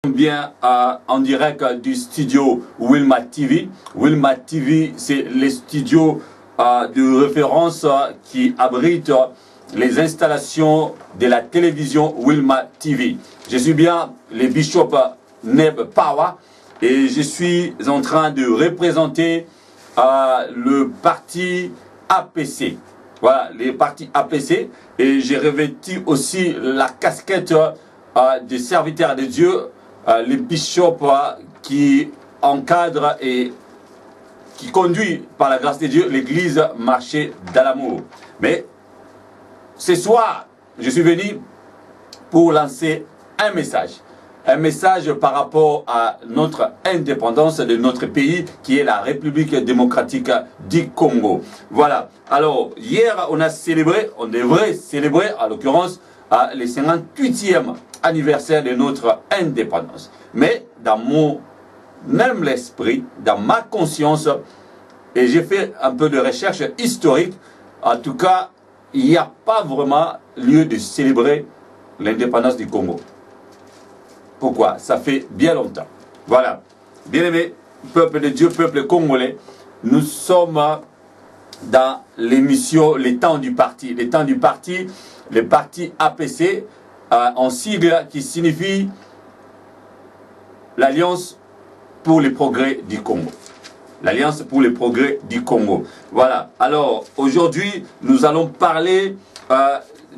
Bien en direct du studio Wilma TV. Wilma TV, c'est les studios de référence qui abritent les installations de la télévision Wilma TV. Je suis bien le bishop Neb Pawa et je suis en train de représenter le parti APC. Voilà, les partis APC. Et j'ai revêtu aussi la casquette des serviteurs de Dieu, les bishops qui encadrent et qui conduit par la grâce de Dieu l'église marché dans l'amour. Mais ce soir, je suis venu pour lancer un message par rapport à notre indépendance de notre pays qui est la République démocratique du Congo. Voilà. Alors, hier, on a célébré, on devrait célébrer, en l'occurrence, le 58e anniversaire de notre indépendance. Mais dans mon même l'esprit, dans ma conscience, et j'ai fait un peu de recherche historique, en tout cas, il n'y a pas vraiment lieu de célébrer l'indépendance du Congo. Pourquoi? Ça fait bien longtemps. Voilà. Bien-aimés, peuple de Dieu, peuple congolais, nous sommes dans l'émission Les Temps du Parti. Les Temps du Parti, le parti APC, en sigle qui signifie l'Alliance pour les progrès du Congo. L'Alliance pour les progrès du Congo. Voilà. Alors, aujourd'hui, nous allons parler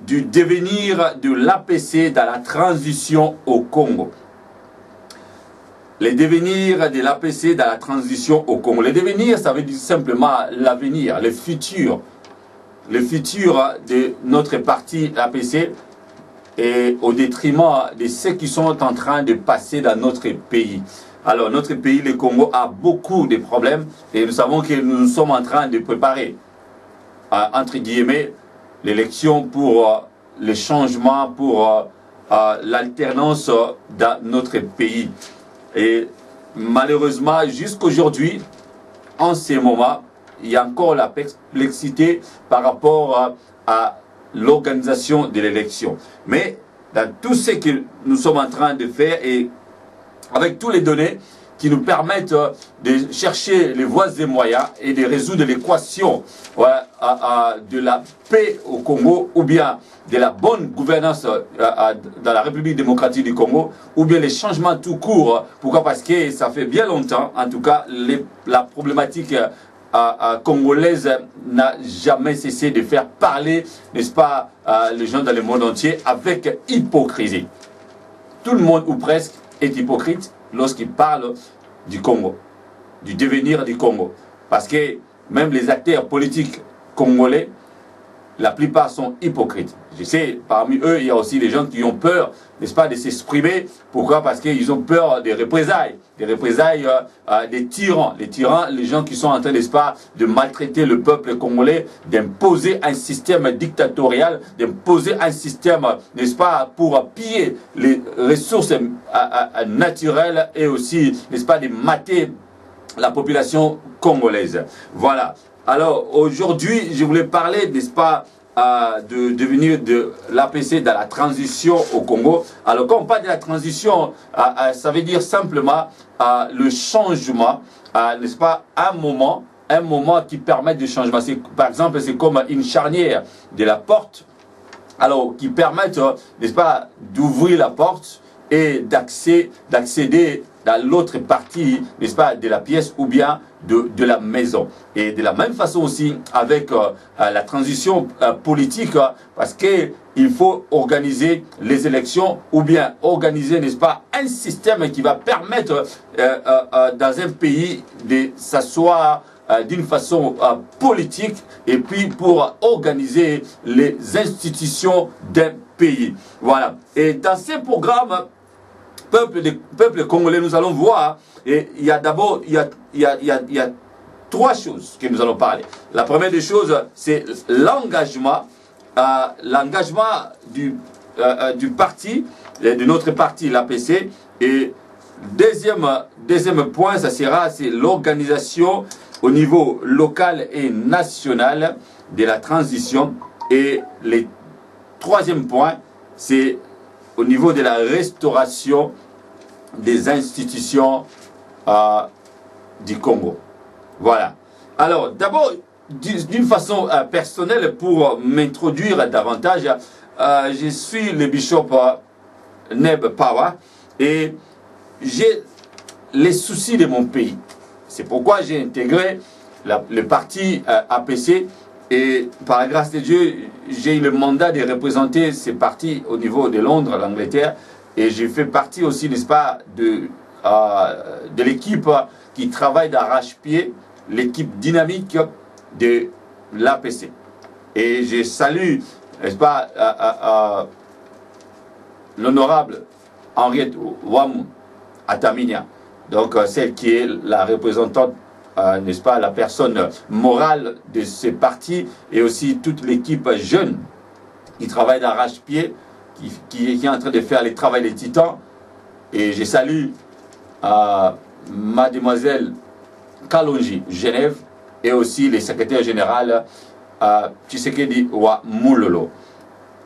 du devenir de l'APC dans la transition au Congo. Le devenir de l'APC dans la transition au Congo. Le devenir, ça veut dire simplement l'avenir, le futur. Le futur de notre parti APC et au détriment de ceux qui sont en train de passer dans notre pays. Alors, notre pays, le Congo, a beaucoup de problèmes et nous savons que nous sommes en train de préparer, entre guillemets, l'élection pour le changement, pour l'alternance dans notre pays. Et malheureusement, jusqu'aujourd'hui, en ces moments, il y a encore la perplexité par rapport à l'organisation de l'élection. Mais dans tout ce que nous sommes en train de faire et avec tous les données qui nous permettent de chercher les voies et moyens et de résoudre l'équation de la paix au Congo ou bien de la bonne gouvernance dans la République démocratique du Congo ou bien les changements tout court. Pourquoi? Parce que ça fait bien longtemps, en tout cas, la problématique congolaise n'a jamais cessé de faire parler, n'est-ce pas, les gens dans le monde entier avec hypocrisie. Tout le monde ou presque est hypocrite lorsqu'il parle du Congo, du devenir du Congo. Parce que même les acteurs politiques congolais, la plupart sont hypocrites. Je sais, parmi eux, il y a aussi des gens qui ont peur, n'est-ce pas, de s'exprimer. Pourquoi? Parce qu'ils ont peur des représailles des tyrans. Les tyrans, les gens qui sont en train, n'est-ce pas, de maltraiter le peuple congolais, d'imposer un système dictatorial, d'imposer un système, n'est-ce pas, pour piller les ressources naturelles et aussi, n'est-ce pas, de mater la population congolaise. Voilà. Alors, aujourd'hui, je voulais parler, n'est-ce pas, de devenir de l'APC dans la transition au Congo. Alors, quand on parle de la transition, ça veut dire simplement le changement, n'est-ce pas, un moment qui permet de changement. Par exemple, c'est comme une charnière de la porte, alors, qui permettent, n'est-ce pas, d'ouvrir la porte et d'accéder dans l'autre partie, n'est-ce pas, de la pièce ou bien de la maison. Et de la même façon aussi avec la transition politique, parce qu'il faut organiser les élections ou bien organiser, n'est-ce pas, un système qui va permettre dans un pays de s'asseoir d'une façon politique et puis pour organiser les institutions d'un pays. Voilà. Et dans ces programmes, peuple congolais, nous allons voir, et il y a d'abord, il y a trois choses que nous allons parler. La première des choses, c'est l'engagement, du parti, de notre parti, l'APC, et deuxième point, ça sera, c'est l'organisation au niveau local et national de la transition, et le troisième point, c'est au niveau de la restauration des institutions du Congo. Voilà. Alors, d'abord, d'une façon personnelle, pour m'introduire davantage, je suis le bishop Neb Pawa et j'ai les soucis de mon pays. C'est pourquoi j'ai intégré le parti APC et par la grâce de Dieu, j'ai eu le mandat de représenter ces partis au niveau de Londres, l'Angleterre, et j'ai fait partie aussi, n'est-ce pas, de l'équipe qui travaille d'arrache-pied, l'équipe dynamique de l'APC. Et je salue, n'est-ce pas, l'honorable Henriette Ouamou Ataminia, donc celle qui est la représentante, n'est-ce pas, la personne morale de ces partis, et aussi toute l'équipe jeune qui travaille d'arrache-pied, qui est en train de faire les travaux des titans. Et je salue mademoiselle Kalonji Genève et aussi le secrétaire général Tshisekedi Wa Moulolo.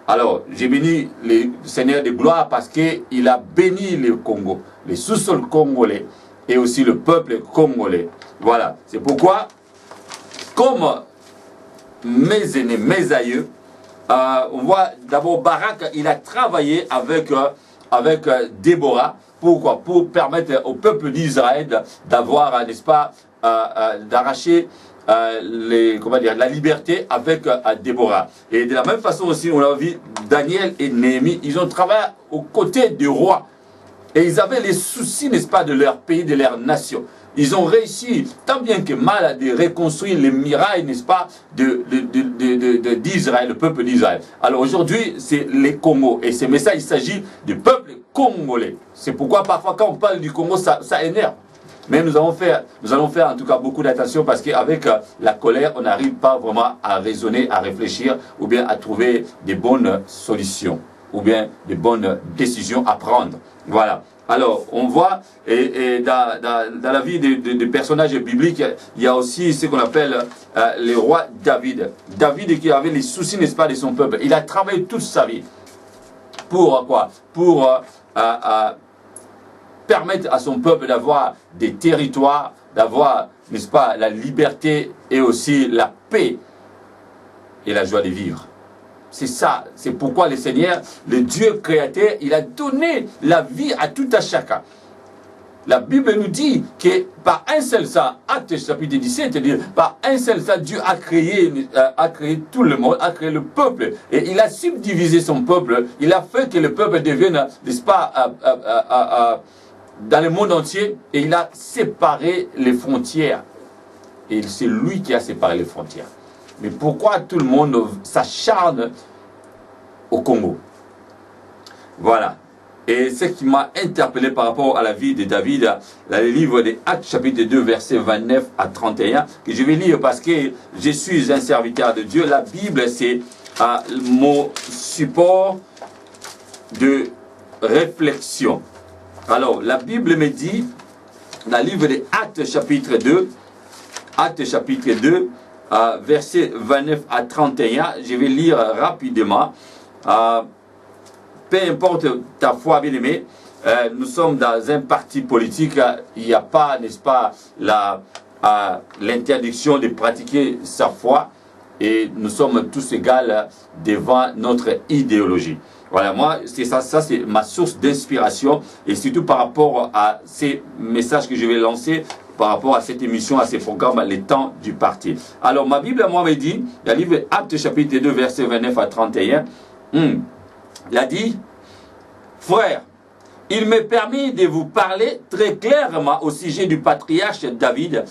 Alors, j'ai béni le Seigneur de gloire parce qu'il a béni le Congo, les sous-sols congolais et aussi le peuple congolais. Voilà, c'est pourquoi, comme mes aînés, mes aïeux, on voit d'abord Barak, il a travaillé avec Déborah. Pourquoi? Pour permettre au peuple d'Israël d'avoir, n'est-ce pas, d'arracher la liberté avec Déborah. Et de la même façon aussi, on a vu Daniel et Néhémie, ils ont travaillé aux côtés du roi. Et ils avaient les soucis, n'est-ce pas, de leur pays, de leur nation. Ils ont réussi, tant bien que mal, de reconstruire les murailles, n'est-ce pas, d'Israël, le peuple d'Israël. Alors aujourd'hui, c'est les Congo. Et ce message, il s'agit du peuple congolais. C'est pourquoi parfois, quand on parle du Congo, ça énerve. Mais nous allons faire en tout cas beaucoup d'attention parce qu'avec la colère, on n'arrive pas vraiment à raisonner, à réfléchir ou bien à trouver des bonnes solutions ou bien des bonnes décisions à prendre. Voilà. Alors, on voit, et dans la vie des personnages bibliques, il y a aussi ce qu'on appelle le roi David. David qui avait les soucis, n'est-ce pas, de son peuple. Il a travaillé toute sa vie. Pour quoi? Pour permettre à son peuple d'avoir des territoires, d'avoir, n'est-ce pas, la liberté et aussi la paix et la joie de vivre. C'est ça, c'est pourquoi le Seigneur, le Dieu créateur, il a donné la vie à tout à chacun. La Bible nous dit que par un seul sang, Actes chapitre 17, par un seul sang, Dieu a créé tout le monde, a créé le peuple. Et il a subdivisé son peuple, il a fait que le peuple devienne, n'est-ce pas, dans le monde entier, et il a séparé les frontières. Et c'est lui qui a séparé les frontières. Mais pourquoi tout le monde s'acharne au Congo? Voilà. Et ce qui m'a interpellé par rapport à la vie de David, dans le livre des Actes chapitre 2, versets 29 à 31, que je vais lire parce que je suis un serviteur de Dieu. La Bible, c'est mon support de réflexion. Alors, la Bible me dit, dans le livre des Actes chapitre 2, versets 29 à 31, je vais lire rapidement. Peu importe ta foi, bien-aimé, nous sommes dans un parti politique, il n'y a pas, n'est-ce pas, l'interdiction de pratiquer sa foi, et nous sommes tous égaux devant notre idéologie. Voilà, moi, c'est ça c'est ma source d'inspiration, et surtout par rapport à ces messages que je vais lancer, par rapport à cette émission, à ces programmes, les temps du parti. Alors, ma Bible, moi, me dit, dans le livre Actes chapitre 2, versets 29 à 31, il a dit, frère, il m'est permis de vous parler très clairement au sujet du patriarche David.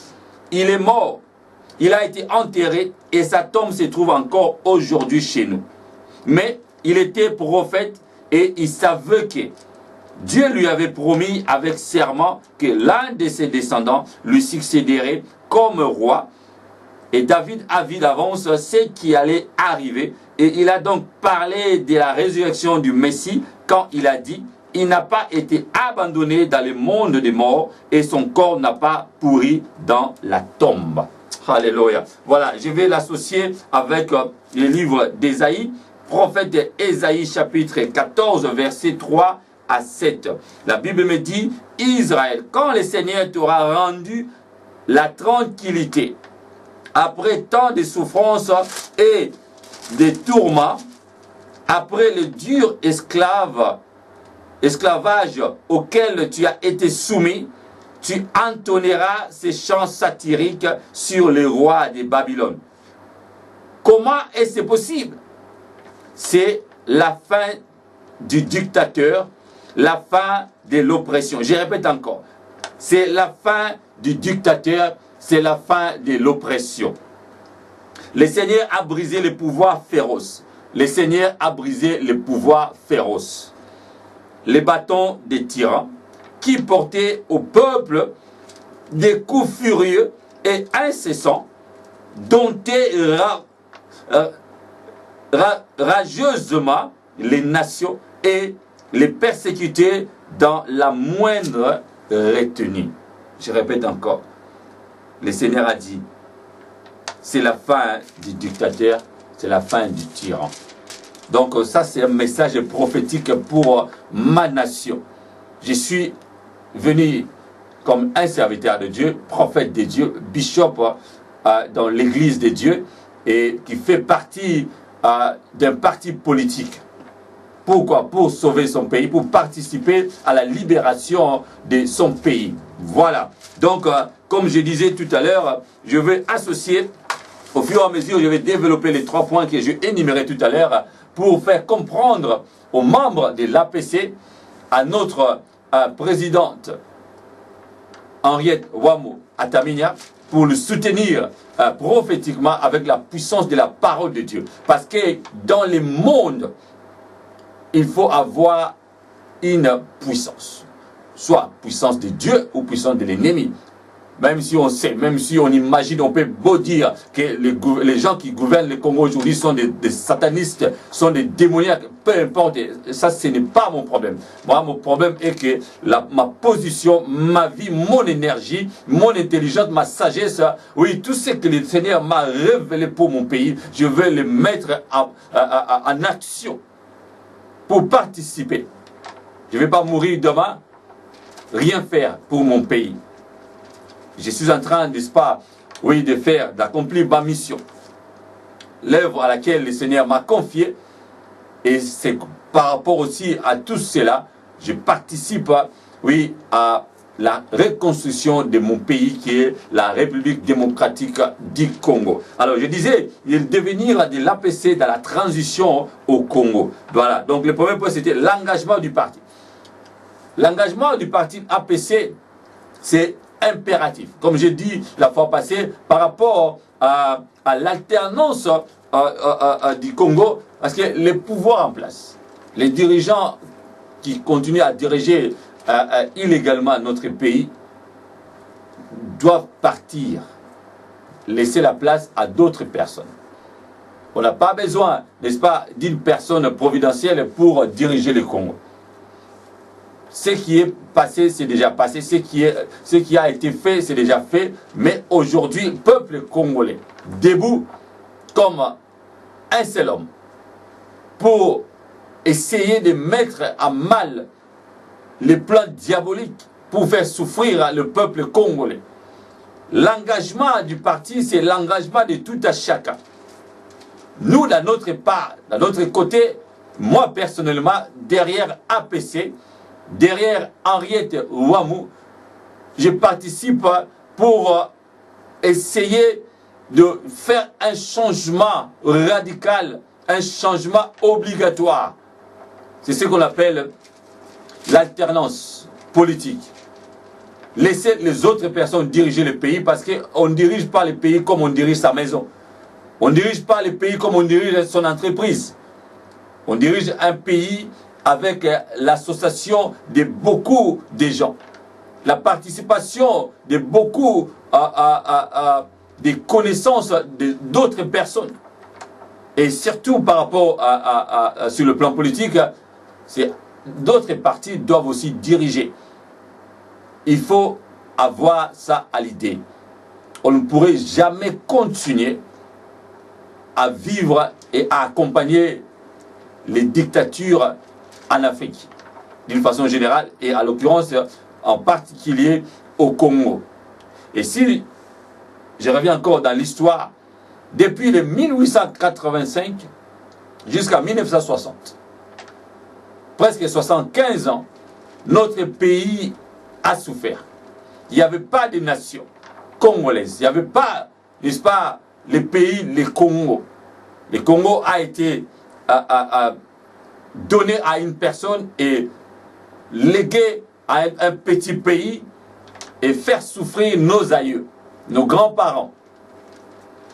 Il est mort, il a été enterré et sa tombe se trouve encore aujourd'hui chez nous. Mais il était prophète et il savait que Dieu lui avait promis avec serment que l'un de ses descendants lui succéderait comme roi. Et David a vu d'avance ce qui allait arriver. Et il a donc parlé de la résurrection du Messie quand il a dit « Il n'a pas été abandonné dans le monde des morts et son corps n'a pas pourri dans la tombe. » Alléluia. Voilà, je vais l'associer avec le livre d'Ésaïe, prophète d'Ésaïe chapitre 14, versets 3 à 7. La Bible me dit, Israël, quand le Seigneur t'aura rendu la tranquillité, après tant de souffrances et de tourments, après le dur esclavage auquel tu as été soumis, tu entonneras ces chants satiriques sur les rois de Babylone. Comment est-ce possible? C'est la fin du dictateur, la fin de l'oppression. Je répète encore, c'est la fin du dictateur, c'est la fin de l'oppression. Le Seigneur a brisé les pouvoirs féroces. Le Seigneur a brisé les pouvoirs féroces. Les bâtons des tyrans qui portaient au peuple des coups furieux et incessants, domptaient rageusement les nations et les persécuter dans la moindre retenue. Je répète encore, le Seigneur a dit, c'est la fin du dictateur, c'est la fin du tyran. Donc ça c'est un message prophétique pour ma nation. Je suis venu comme un serviteur de Dieu, prophète de Dieu, bishop dans l'église de Dieu et qui fait partie d'un parti politique. Pourquoi? Pour sauver son pays, pour participer à la libération de son pays. Voilà. Donc, comme je disais tout à l'heure, je vais associer, au fur et à mesure, je vais développer les 3 points que j'ai énumérés tout à l'heure pour faire comprendre aux membres de l'APC, à notre présidente Henriette Ouamou Ataminia, pour le soutenir prophétiquement avec la puissance de la parole de Dieu. Parce que dans le monde, il faut avoir une puissance. Soit puissance de Dieu ou puissance de l'ennemi. Même si on sait, même si on imagine, on peut beau dire que les gens qui gouvernent le Congo aujourd'hui sont des satanistes, sont des démoniaques, peu importe, ça ce n'est pas mon problème. Moi, mon problème est que ma position, ma vie, mon énergie, mon intelligence, ma sagesse, oui, tout ce que le Seigneur m'a révélé pour mon pays, je veux le mettre en action pour participer. Je ne vais pas mourir demain, rien faire pour mon pays. Je suis en train, n'est-ce pas, oui, d'accomplir ma mission. L'œuvre à laquelle le Seigneur m'a confié, et c'est par rapport aussi à tout cela, je participe, oui, à la reconstruction de mon pays qui est la République démocratique du Congo. Alors je disais, le devenir de l'APC dans la transition au Congo. Voilà, donc le premier point c'était l'engagement du parti. L'engagement du parti APC, c'est impératif. Comme j'ai dit la fois passée, par rapport à l'alternance du Congo, parce que les pouvoirs en place, les dirigeants qui continuent à diriger illégalement notre pays, doivent partir, laisser la place à d'autres personnes. On n'a pas besoin, n'est-ce pas, d'une personne providentielle pour diriger le Congo. Ce qui est passé, c'est déjà passé. Ce qui a été fait, c'est déjà fait. Mais aujourd'hui, le peuple congolais, debout comme un seul homme, pour essayer de mettre à mal les plans diaboliques pour faire souffrir le peuple congolais. L'engagement du parti, c'est l'engagement de tout un chacun. Nous, dans notre part, dans notre côté, moi personnellement, derrière APC, derrière Henriette Ouamou, je participe pour essayer de faire un changement radical, un changement obligatoire. C'est ce qu'on appelle l'alternance politique. Laisser les autres personnes diriger le pays parce qu'on ne dirige pas le pays comme on dirige sa maison. On ne dirige pas le pays comme on dirige son entreprise. On dirige un pays avec l'association de beaucoup de gens, la participation de beaucoup des connaissances d'autres personnes. Et surtout par rapport sur le plan politique, d'autres partis doivent aussi diriger. Il faut avoir ça à l'idée. On ne pourrait jamais continuer à vivre et à accompagner les dictatures en Afrique. d'une façon générale, et à l'occurrence en particulier au Congo. Et si je reviens encore dans l'histoire, depuis le 1885 jusqu'à 1960, presque 75 ans, notre pays a souffert. Il n'y avait pas de nation congolaise. Il n'y avait pas, n'est-ce pas, le pays, le Congo. Le Congo a été donné à une personne et légué à un petit pays et faire souffrir nos aïeux, nos grands-parents.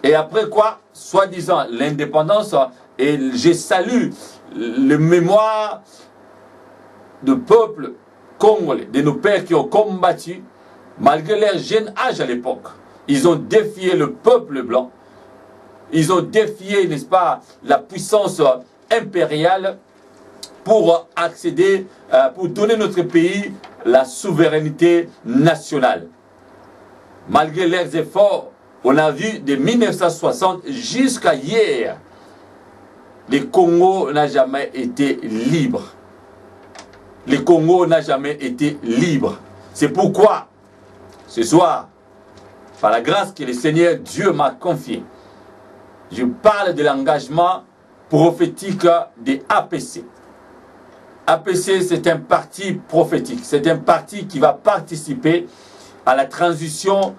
Et après quoi, soi-disant l'indépendance, et je salue le mémoire du peuple congolais, de nos pères qui ont combattu, malgré leur jeune âge à l'époque. Ils ont défié le peuple blanc. Ils ont défié, n'est-ce pas, la puissance impériale pour accéder, pour donner notre pays la souveraineté nationale. Malgré leurs efforts, on a vu de 1960 jusqu'à hier, le Congo n'a jamais été libre. Le Congo n'a jamais été libre. C'est pourquoi, ce soir, par la grâce que le Seigneur Dieu m'a confiée, je parle de l'engagement prophétique des APC. APC, c'est un parti prophétique. C'est un parti qui va participer à la transition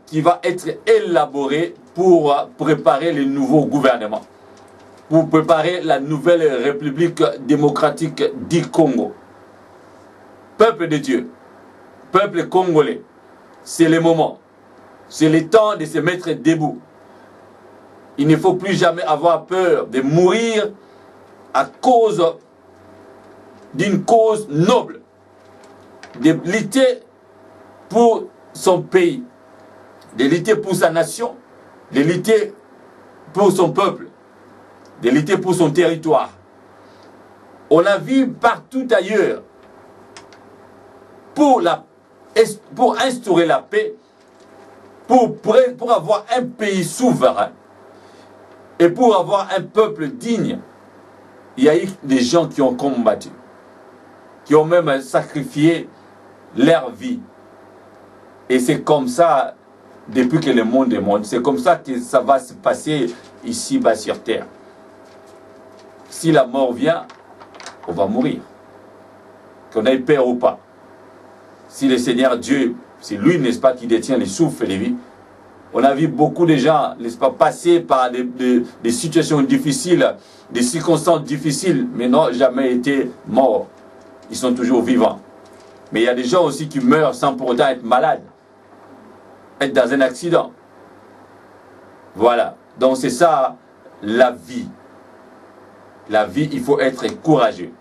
qui va être élaborée pour préparer le nouveau gouvernement, pour préparer la nouvelle République démocratique du Congo. Peuple de Dieu, peuple congolais, c'est le moment, c'est le temps de se mettre debout. Il ne faut plus jamais avoir peur de mourir à cause d'une cause noble, de lutter pour son pays, de lutter pour sa nation, de lutter pour son peuple, de lutter pour son territoire. On a vu partout ailleurs, pour instaurer la paix, pour avoir un pays souverain et pour avoir un peuple digne, il y a eu des gens qui ont combattu, qui ont même sacrifié leur vie. Et c'est comme ça, depuis que le monde est monde, c'est comme ça que ça va se passer ici-bas sur terre. Si la mort vient, on va mourir. Qu'on ait peur ou pas. Si le Seigneur Dieu, c'est lui, n'est-ce pas, qui détient les souffles et les vies. On a vu beaucoup de gens, n'est-ce pas, passer par des situations difficiles, des circonstances difficiles, mais n'ont jamais été morts. Ils sont toujours vivants. Mais il y a des gens aussi qui meurent sans pour autant être malades, être dans un accident. Voilà. Donc c'est ça, la vie. La vie, il faut être courageux.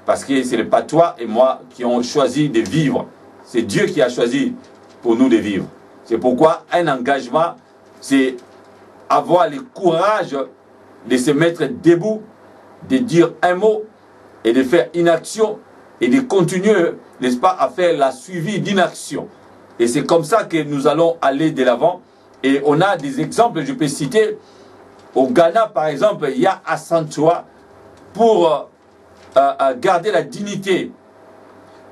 Parce que ce n'est pas toi et moi qui ont choisi de vivre. C'est Dieu qui a choisi pour nous de vivre. C'est pourquoi un engagement, c'est avoir le courage de se mettre debout, de dire un mot et de faire une action et de continuer, n'est-ce pas, à faire la suivi d'une action. Et c'est comme ça que nous allons aller de l'avant. Et on a des exemples, je peux citer, au Ghana par exemple, il y a Asantewaa pour garder la dignité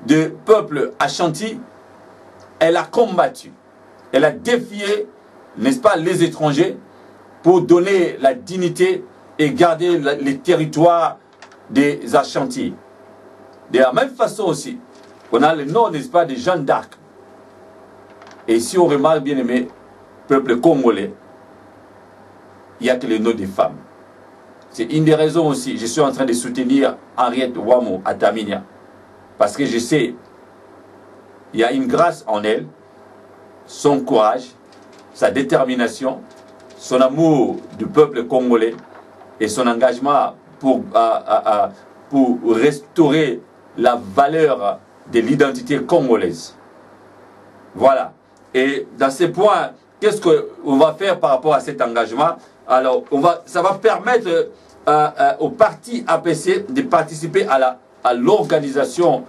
du peuple Ashanti. Elle a combattu, elle a défié, n'est-ce pas, les étrangers pour donner la dignité et garder les territoires des Ashanti. De la même façon aussi, on a le nom, n'est-ce pas, de Jeanne d'Arc. Et si on remarque bien aimé, peuple congolais, il n'y a que le nom des femmes. C'est une des raisons aussi, je suis en train de soutenir Henriette Ouamou à Taminia. Parce que je sais, il y a une grâce en elle, son courage, sa détermination, son amour du peuple congolais et son engagement pour restaurer la valeur de l'identité congolaise. Voilà. Et dans ces points, qu'est-ce qu'on va faire par rapport à cet engagement? Alors, ça va permettre au parti APC de participer à l'organisation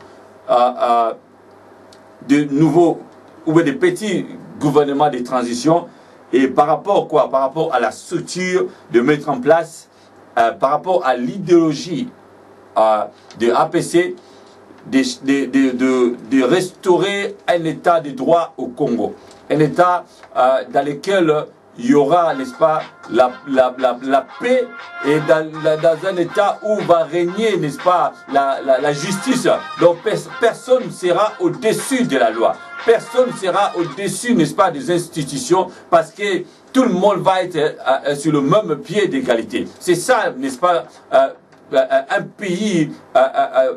de nouveaux ou de petits gouvernements de transition. Et par rapport à quoi? Par rapport à la structure de mettre en place, par rapport à l'idéologie de APC, de restaurer un état de droit au Congo. Un état dans lequel il y aura, n'est-ce pas, la paix, et dans un état où va régner, n'est-ce pas, la justice. Donc personne ne sera au-dessus de la loi. Personne ne sera au-dessus, n'est-ce pas, des institutions, parce que tout le monde va être sur le même pied d'égalité. C'est ça, n'est-ce pas, un pays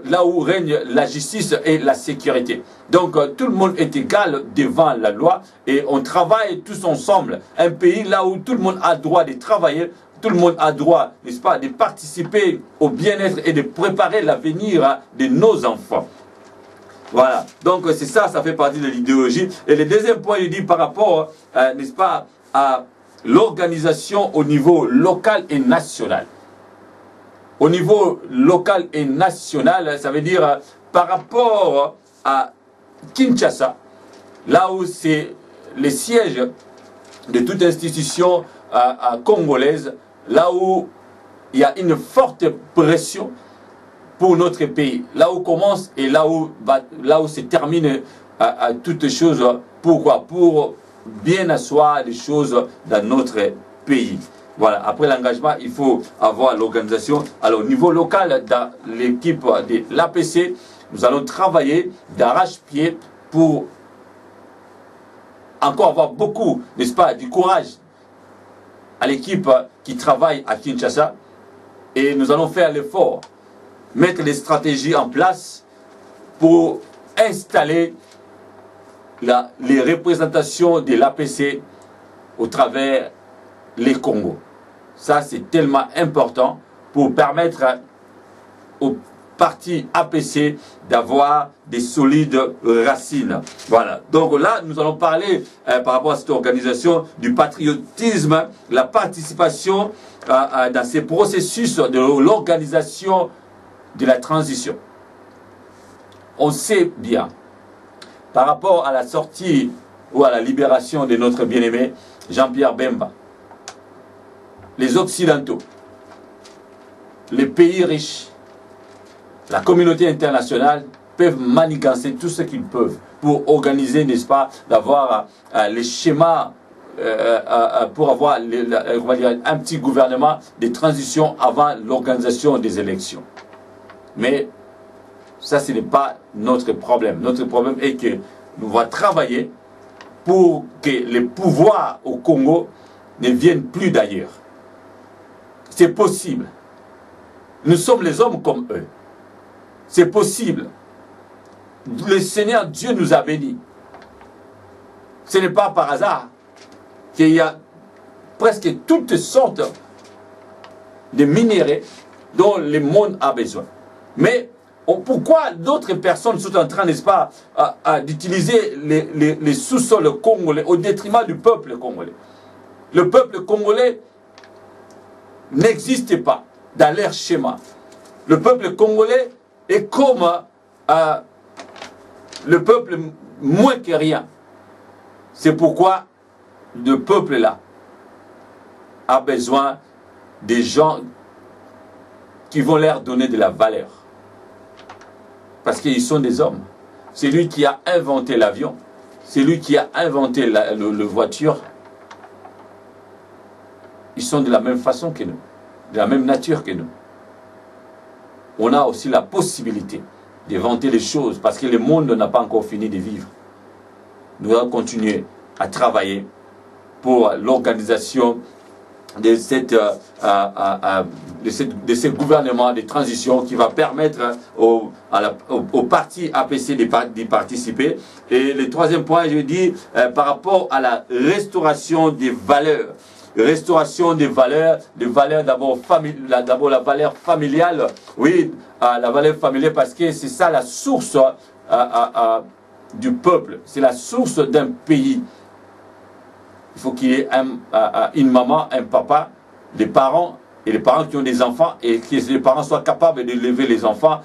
là où règne la justice et la sécurité. Donc tout le monde est égal devant la loi et on travaille tous ensemble. Un pays là où tout le monde a le droit de travailler, tout le monde a le droit, n'est-ce pas, de participer au bien-être et de préparer l'avenir de nos enfants. Voilà, donc c'est ça, ça fait partie de l'idéologie. Et le deuxième point, il dit par rapport, n'est-ce pas, à l'organisation au niveau local et national. Au niveau local et national, ça veut dire par rapport à Kinshasa, là où c'est le siège de toute institution congolaise, là où il y a une forte pression pour notre pays, là où commence et là où se termine toutes choses. Pourquoi? Pour bien asseoir les choses dans notre pays. Voilà, après l'engagement, il faut avoir l'organisation. Alors, au niveau local, dans l'équipe de l'APC, nous allons travailler d'arrache-pied pour encore avoir beaucoup, n'est-ce pas, du courage à l'équipe qui travaille à Kinshasa. Et nous allons faire l'effort, mettre les stratégies en place pour installer les représentations de l'APC au travers les Congos. Ça, c'est tellement important pour permettre au parti APC d'avoir des solides racines. Voilà. Donc là, nous allons parler par rapport à cette organisation du patriotisme, la participation dans ces processus de l'organisation de la transition. On sait bien, par rapport à la sortie ou à la libération de notre bien-aimé Jean-Pierre Bemba, les Occidentaux, les pays riches, la communauté internationale peuvent manigancer tout ce qu'ils peuvent pour organiser, n'est-ce pas, d'avoir les schémas pour avoir on va dire, un petit gouvernement de transition avant l'organisation des élections. Mais ça, ce n'est pas notre problème. Notre problème est que nous devons travailler pour que les pouvoirs au Congo ne viennent plus d'ailleurs. C'est possible. Nous sommes les hommes comme eux. C'est possible. Le Seigneur Dieu nous a bénis. Ce n'est pas par hasard qu'il y a presque toutes sortes de minéraux dont le monde a besoin. Mais pourquoi d'autres personnes sont en train, n'est-ce pas, d'utiliser les sous-sols congolais au détriment du peuple congolais? Le peuple congolais n'existe pas dans leur schéma. Le peuple congolais est comme le peuple moins que rien. C'est pourquoi le peuple là a besoin des gens qui vont leur donner de la valeur. Parce qu'ils sont des hommes. C'est lui qui a inventé l'avion. C'est lui qui a inventé la voiture. Ils sont de la même façon que nous. De la même nature que nous. On a aussi la possibilité d'inventer les choses parce que le monde n'a pas encore fini de vivre. Nous allons continuer à travailler pour l'organisation de ce gouvernement de transition qui va permettre au parti APC d'y participer. Et le troisième point, je dis, par rapport à la restauration des valeurs. Restauration des valeurs d'abord la valeur familiale. Oui, la valeur familiale parce que c'est ça la source du peuple. C'est la source d'un pays. Il faut qu'il y ait une maman, un papa, des parents, et les parents qui ont des enfants, et que les parents soient capables d'élever les enfants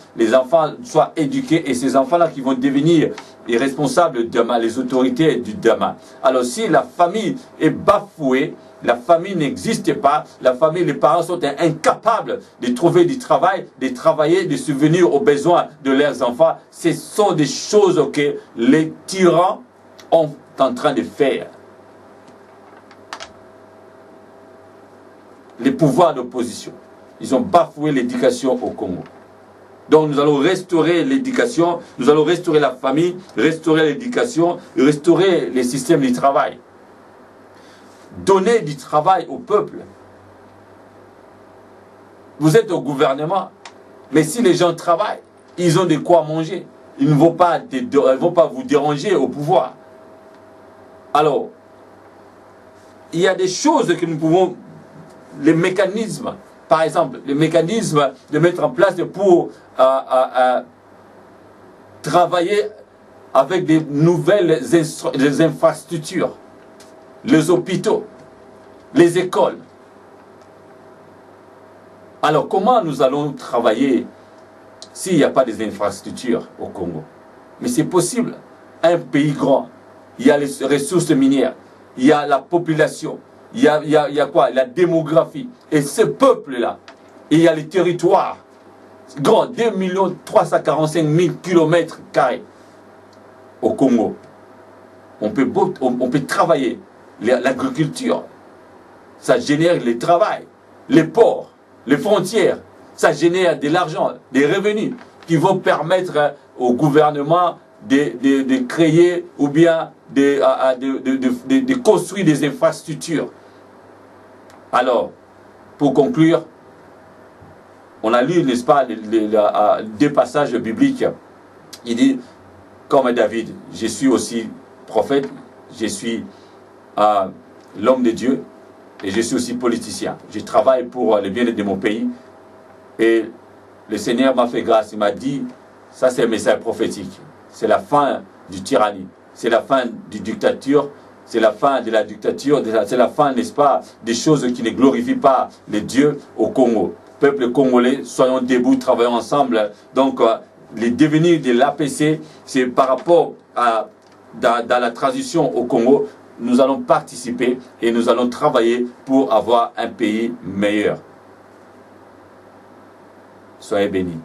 soient éduqués, et ces enfants-là qui vont devenir les responsables demain, les autorités du demain. Alors si la famille est bafouée, La famille n'existe pas. La famille, les parents sont incapables de trouver du travail, de travailler, de subvenir aux besoins de leurs enfants. Ce sont des choses que les tyrans sont en train de faire. Les pouvoirs d'opposition. Ils ont bafoué l'éducation au Congo. Donc nous allons restaurer l'éducation, nous allons restaurer la famille, restaurer l'éducation, restaurer les systèmes du travail. Donner du travail au peuple. Vous êtes au gouvernement, mais si les gens travaillent, ils ont de quoi manger. Ils ne vont pas vous déranger au pouvoir. Alors, il y a des choses que nous pouvons, les mécanismes, par exemple, les mécanismes de mettre en place pour travailler avec des nouvelles infrastructures, les hôpitaux, les écoles. Alors, comment nous allons travailler s'il n'y a pas des infrastructures au Congo? Mais c'est possible. Un pays grand, il y a les ressources minières, il y a la population, il y a quoi? La démographie. Et ce peuple-là, il y a les territoires grands, 2 345 000 km² au Congo. On peut travailler. L'agriculture, ça génère le travail. Les ports, les frontières, ça génère de l'argent, des revenus qui vont permettre au gouvernement de créer ou bien de construire des infrastructures. Alors, pour conclure, on a lu, n'est-ce pas, deux passages bibliques. Il dit, comme David, je suis aussi prophète, je suis l'homme de Dieu et je suis aussi politicien. Je travaille pour le bien-être de mon pays et le Seigneur m'a fait grâce, il m'a dit, ça c'est un message prophétique, c'est la fin du tyrannie, c'est la fin du dictature, c'est la fin de la dictature, c'est la fin, n'est-ce pas, des choses qui ne glorifient pas les dieux au Congo. Peuple congolais, soyons debout, travaillons ensemble. Donc, le devenir de l'APC, c'est par rapport à dans la transition au Congo, nous allons participer et nous allons travailler pour avoir un pays meilleur. Soyez bénis.